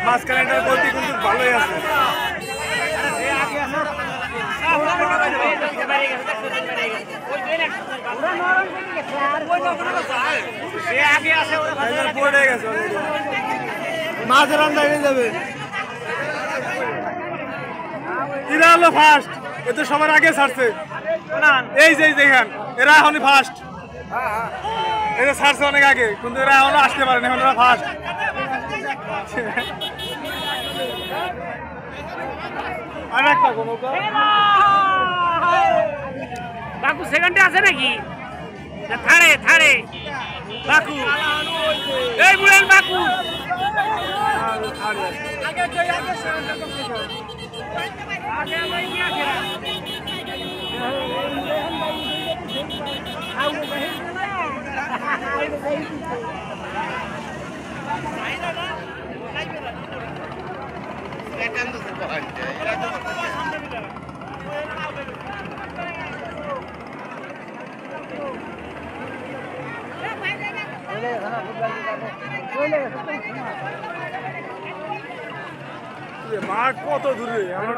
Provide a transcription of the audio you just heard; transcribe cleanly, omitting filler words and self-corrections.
মাঝখানেটার গতি কিন্তু ভালোই আছে। মাঝের রান্না হয়ে যাবে। এরা হলো ফার্স্ট, এ তো সবার আগে ছাড়ছে। এই যে দেখেন এরা এখনই ফার্স্ট, এরা ছাড়ছে অনেক আগে, কিন্তু এরা এখনো আসতে পারেনি, এখন এরা ফার্স্ট। বাকু সেকেন্ডে আছে নাকি? থাড়ে থাড়ে বাকু, এই বুড়েন বাকু মাঠ কত দূরে আমরা